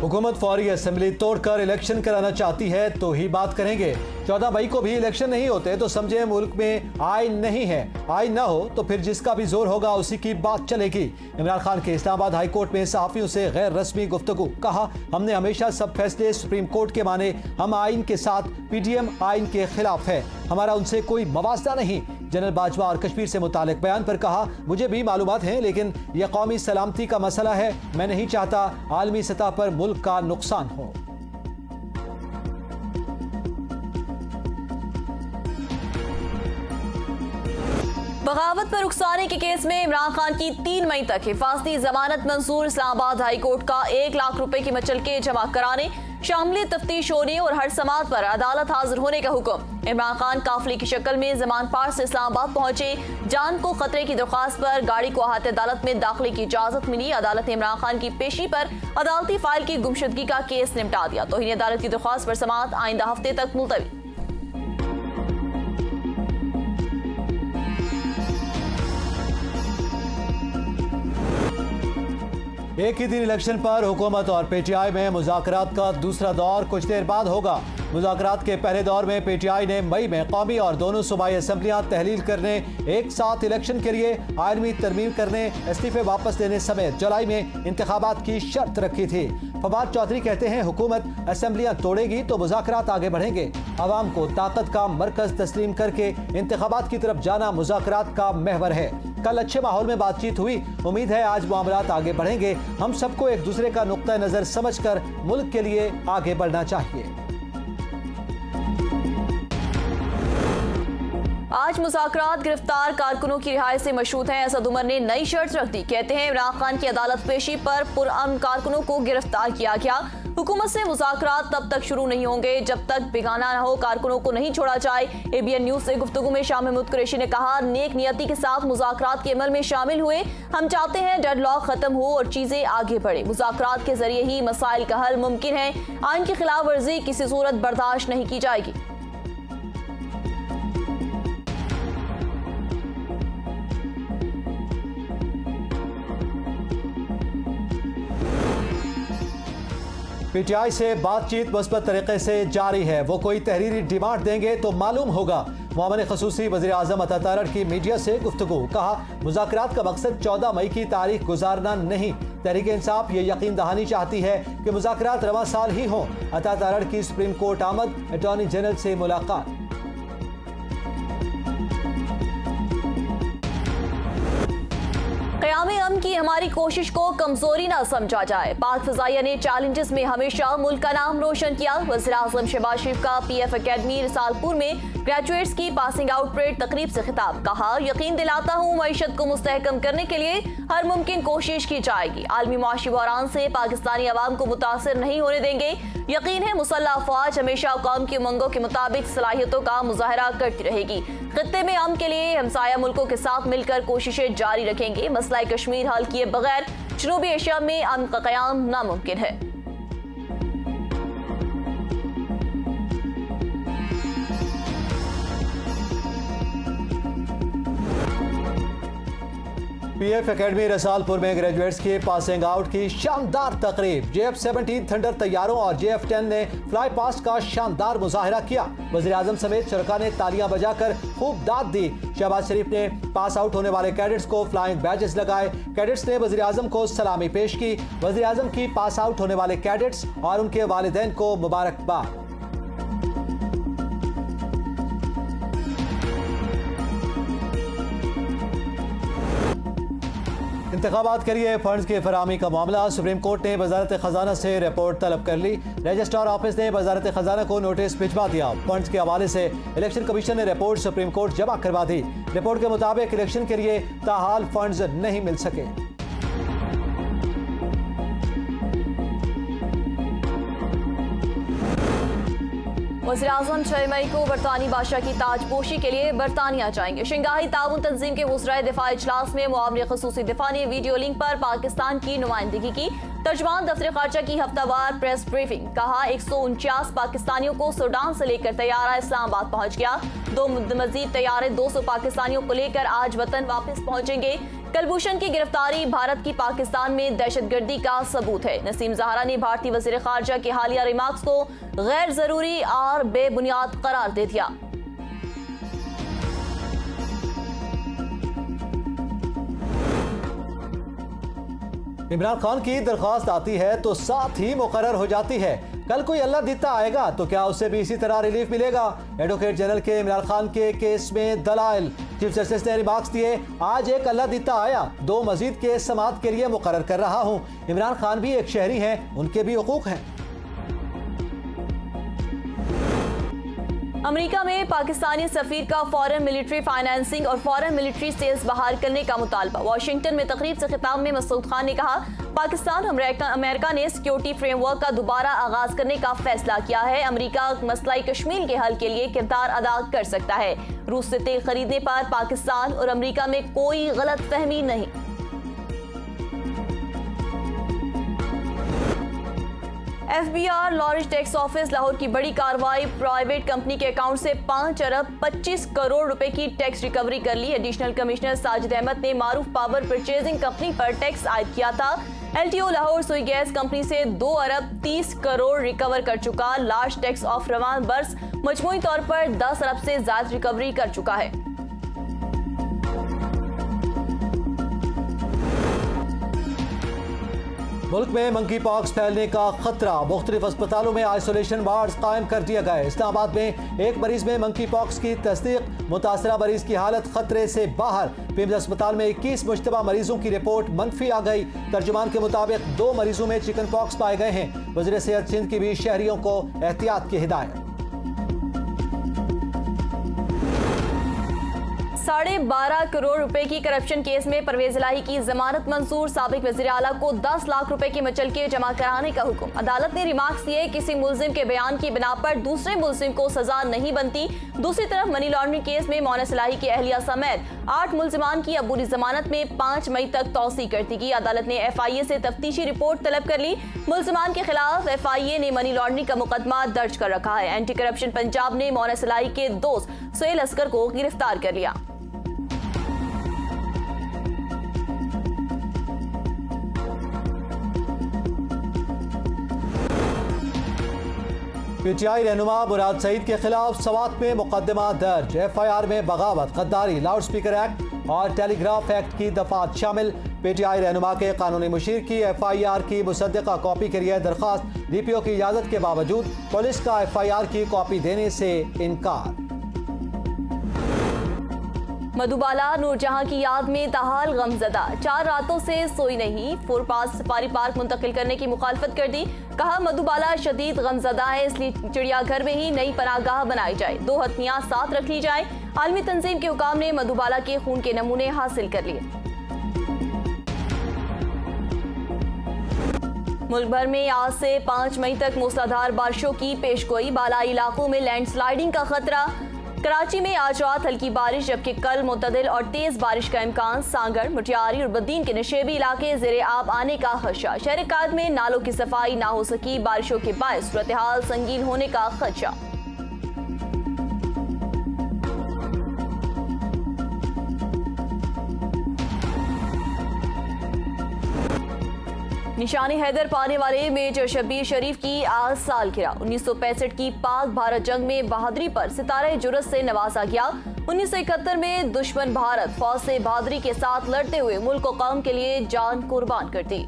हुकूमत फौरी असेंबली तोड़कर इलेक्शन कराना चाहती है तो ही बात करेंगे। 14 मई को भी इलेक्शन नहीं होते तो समझे मुल्क में आइन नहीं है। आइन ना हो तो फिर जिसका भी जोर होगा उसी की बात चलेगी। इमरान खान के इस्लामाबाद हाई कोर्ट में सहाफियों से गैर रस्मी गुफ्तगू। कहा, हमने हमेशा सब फैसले सुप्रीम कोर्ट के माने। हम आइन के साथ, पीडीएम आइन के खिलाफ है। हमारा उनसे कोई मवास्ता नहीं। जनरल बाजवा और कश्मीर से मुतालिक बयान पर कहा, मुझे भी मालूमात हैं लेकिन यह कौमी सलामती का मसला है। मैं नहीं चाहता आलमी सतह पर मुल्क का नुकसान हो। बगावत पर रुखसानी के केस में इमरान खान की 3 मई तक हिफाजती जमानत मंजूर। इस्लामाबाद हाई कोर्ट का 1 लाख रुपए की मचलके जमा कराने, शामिल तफ्तीश होने और हर समात पर अदालत हाजिर होने का हुक्म। इमरान खान काफिले की शक्ल में जमान पार से इस्लामाबाद पहुंचे। जान को खतरे की दरख्वास्त पर गाड़ी को अहाते अदालत में दाखिले की इजाजत मिली। अदालत ने इमरान खान की पेशी पर अदालती फाइल की गुमशुदगी का केस निपटा दिया। तौहीन अदालत की दरख्वास्त पर समात आइंदा हफ्ते तक मुलतवी। एक ही दिन इलेक्शन पर हुकूमत और पीटीआई में मुज़ाकरात का दूसरा दौर कुछ देर बाद होगा। मुज़ाकरात के पहले दौर में पीटीआई ने मई में कौमी और दोनों सूबाई असम्बलियाँ तहलील करने, एक साथ इलेक्शन के लिए आइनवी तरमीम करने, इस्तीफे वापस लेने समेत जुलाई में इंतखाबात की शर्त रखी थी। फवाद चौधरी कहते हैं, हुकूमत असम्बलियाँ तोड़ेगी तो मुज़ाकरात आगे बढ़ेंगे। आवाम को ताकत का मरकज तस्लीम करके इंतखाबात की तरफ जाना मुज़ाकरात का महवर है। कल अच्छे माहौल में बातचीत हुई। उम्मीद है आज मामलात आगे बढ़ेंगे। हम सबको एक दूसरे का नुक्ता नजर समझकर मुल्क के लिए आगे बढ़ना चाहिए। आज मुज़ाकरात गिरफ्तार कारकुनों की रिहाई से मशरूत हैं। असद उमर ने नई शर्त रख दी। कहते हैं, इमरान खान की अदालत पेशी पर पुरअमन कारकुनों को गिरफ्तार किया गया। हुकूमत से मुज़ाकरात तब तक शुरू नहीं होंगे जब तक बेगाना न हो, कारकुनों को नहीं छोड़ा जाए। ABN न्यूज़ से गुफ्तगू में शाह महमूद कुरैशी ने कहा, नेक नियति के साथ मुज़ाकरात के अमल में शामिल हुए। हम चाहते हैं डेडलॉक खत्म हो और चीजें आगे बढ़े। मुज़ाकरात के जरिए ही मसाइल का हल मुमकिन है। आइन की खिलाफ वर्जी किसी सूरत बर्दाश्त नहीं की जाएगी। पीटीआई से बातचीत मुस्बत तरीके से जारी है। वो कोई तहरीरी डिमांड देंगे तो मालूम होगा। मुआवन खसूसी वज़ीर आज़म अता तारड़ की मीडिया से गुफ्तगू। कहा, मुज़ाकरात का मकसद 14 मई की तारीख गुजारना नहीं। तहरीक इंसाफ ये यकीन दहानी चाहती है कि मुज़ाकरात रवां साल ही हों। अता तारड़ की सुप्रीम कोर्ट आमद, अटॉर्नी जनरल से मुलाकात। क़याम अमन की हमारी कोशिश को कमजोरी ना समझा जाए। पाक फ़ज़ाइया ने चैलेंजेस में हमेशा मुल्क का नाम रोशन किया। वज़ीर आज़म शहबाज शरीफ का PF अकेडमी रिसालपुर में ग्रेजुएट्स की पासिंग आउट परेड तकरीब से खिताब। कहा, यकीन दिलाता हूँ मईशत को मुस्तहकम करने के लिए हर मुमकिन कोशिश की जाएगी। आलमी मुआशी बहरान से पाकिस्तानी अवाम को मुतासर नहीं होने देंगे। यकीन है मुसल्लह अफवाज हमेशा कौम की उमंगों के मुताबिक सलाहियतों का मुजाहरा करती रहेगी। खित्ते में अमन के लिए हमसाया मुल्कों के साथ मिलकर कोशिशें जारी रखेंगे। मसला कश्मीर हल किए बगैर जनूबी एशिया में अमन का क़याम नामुमकिन है। PF अकेडमी रसालपुर में ग्रेजुएट्स की पासिंग आउट की शानदार तकरीब। JF-17 थंडर तैयारों और JF-10 ने फ्लाई पास्ट का शानदार मुजाहिरा किया। वज़ीर आज़म समेत शरका ने तालियां बजाकर खूब दाद दी। शहबाज शरीफ ने पास आउट होने वाले कैडेट्स को फ्लाइंग बैजेस लगाए। कैडेट्स ने वज़ीर आज़म को सलामी पेश की। वज़ीर आज़म की पास आउट होने वाले कैडेट्स और उनके वालिदैन को मुबारकबाद। इंतखाबात के लिए फंड्स की फराहमी का मामला। सुप्रीम कोर्ट ने वजारत खजाना से रिपोर्ट तलब कर ली। रजिस्ट्रार ऑफिस ने वजारत खजाना को नोटिस भिजवा दिया। फंड्स के हवाले से इलेक्शन कमीशन ने रिपोर्ट सुप्रीम कोर्ट जमा करवा दी। रिपोर्ट के मुताबिक इलेक्शन के लिए ताहाल फंड्स नहीं मिल सके। वज़ीर आज़म 6 मई को बरतानी बादशाह की ताजपोशी के लिए बरतानिया जाएंगे। शंघाई ताउन तंजीम के वज़राए दिफा इजलास में मुआवने ख़ुसूसी दिफा ने वीडियो लिंक पर पाकिस्तान की नुमाइंदगी की। तर्जमान दफ्तर खारजा की हफ्तावार प्रेस ब्रीफिंग, कहा 149 पाकिस्तानियों को सूडान से लेकर तैयारा इस्लामाबाद पहुंच गया। 2 मजीद तैयारे 200 पाकिस्तानियों को लेकर आज वतन वापस पहुंचेंगे। कलभूषण की गिरफ्तारी भारत की पाकिस्तान में दहशतगर्दी का सबूत है। नसीम ज़हरा ने भारतीय वज़ीर खारजा के हालिया रिमार्क्स को गैर जरूरी और बेबुनियाद करार दे दिया। इमरान खान की दरख्वास्त आती है तो साथ ही मुकर्रर हो जाती है। कल कोई अल्लाह दिता आएगा तो क्या उससे भी इसी तरह रिलीफ मिलेगा? एडवोकेट जनरल के इमरान खान के केस में दलाइल, चीफ जस्टिस ने रिमार्क्स दिए। आज एक अल्लाह दिता आया, 2 मजीद केस समाअत के लिए मुकर्रर कर रहा हूँ। इमरान खान भी एक शहरी हैं, उनके भी हुकूक हैं। अमेरिका में पाकिस्तानी सफीर का फॉरेन मिलिट्री फाइनेंसिंग और फॉरेन मिलिट्री सेल्स बहाल करने का मुतालबा। वाशिंगटन में तकरीब से खिताब में मसूद खान ने कहा, पाकिस्तान अमेरिका ने सिक्योरिटी फ्रेमवर्क का दोबारा आगाज करने का फैसला किया है। अमेरिका मसला कश्मीर के हल के लिए किरदार अदा कर सकता है। रूस से तेल खरीदने पर पाकिस्तान और अमेरिका में कोई गलत फहमी नहीं। FBI Lawrence tax office Lahore की बड़ी कार्रवाई, प्राइवेट कंपनी के अकाउंट से 5 अरब 25 करोड़ रुपए की टैक्स रिकवरी कर ली। एडिशनल कमिश्नर साजिद अहमद ने मारूफ पावर परचेजिंग कंपनी पर टैक्स आयद किया था। LTO लाहौर सुई गैस कंपनी से 2 अरब 30 करोड़ रिकवर कर चुका। लार्ज टैक्स ऑफ रवान बर्स मजमूई तौर पर 10 अरब से ज्यादा रिकवरी कर चुका है। मुल्क में मंकी पॉक्स फैलने का खतरा, मुख्तलिफ अस्पतालों में आइसोलेशन वार्ड कायम कर दिया गया है। इस्लामाबाद में एक मरीज में मंकी पॉक्स की तस्दीक, मुतासरा मरीज की हालत खतरे से बाहर। पिम्स अस्पताल में 21 मुश्तबा मरीजों की रिपोर्ट मनफी आ गई। तर्जुमान के मुताबिक 2 मरीजों में चिकन पॉक्स पाए गए हैं। वज़ीर सेहत सिंध की भी शहरियों को एहतियात की हिदायत। 12.5 करोड़ रुपए की करप्शन केस में परवेज इलाही की जमानत मंजूर। साबिक वज़ीर आला को 10 लाख रुपए की मचलके जमा कराने का हुक्म। अदालत ने रिमार्क्स दिए, किसी मुल्जिम के बयान की बिना पर दूसरे मुल्जिम को सजा नहीं बनती। दूसरी तरफ मनी लॉन्ड्रिंग केस में मोनस इलाही की अहलिया समेत 8 मुल्जिमान की अबूरी जमानत में 5 मई तक तौसी कर दी गई। अदालत ने FIA से तफ्तीशी रिपोर्ट तलब कर ली। मुल्जिमान के खिलाफ FIA ने मनी लॉन्ड्रिंग का मुकदमा दर्ज कर रखा है। एंटी करप्शन पंजाब ने मोनस इलाही के दोस्त सुहेल अस्कर को गिरफ्तार कर लिया। PTI रहनुमा मुराद सईद के खिलाफ सवात में मुकदमा दर्ज। FIR में बगावत, गद्दारी, लाउड स्पीकर एक्ट और टेलीग्राफ एक्ट की दफात शामिल। PTI रहनुमा के कानूनी मुशीर की FIR की मुसद्दका कॉपी के लिए दरख्वास्त। DPO की इजाजत के बावजूद पुलिस का FIR की कॉपी देने से इनकार। मधुबाला नूरजहां की याद में ताहाल गमजदा, 4 रातों से सोई नहीं। फोरपास सफारी पार्क मुंतकिल करने की मुखालफत कर दी। कहा, मधुबाला शदीद गमजदा है, इसलिए चिड़ियाघर में ही नई पनाहगाह बनाई जाए। 2 हथियार साथ रख ली जाए। आलमी तंजीम के हुकाम ने मधुबाला के खून के नमूने हासिल कर लिए। मुल्क भर में आज से 5 मई तक मूसलाधार बारिशों की पेशगोई। बालाई इलाकों में लैंडस्लाइडिंग का खतरा। कराची में आज रात हल्की बारिश, जबकि कल मुतदिल और तेज बारिश का इम्कान। सांगड़, मुटियारी और बद्दीन के नशेबी इलाके ज़ेरे आब आने का खदशा। शहर कायद में नालों की सफाई ना हो सकी, बारिशों के बायस सूरत हाल संगीन होने का खदशा। निशानी हैदर पाने वाले मेजर शब्बीर शरीफ की आज सालगिरह। 1965 की पाक भारत जंग में बहादुरी पर सितारे जुर्रत से नवाजा गया। 1971 में दुश्मन भारत फौज से बहादुरी के साथ लड़ते हुए मुल्क और कौम के लिए जान कुर्बान कर दी।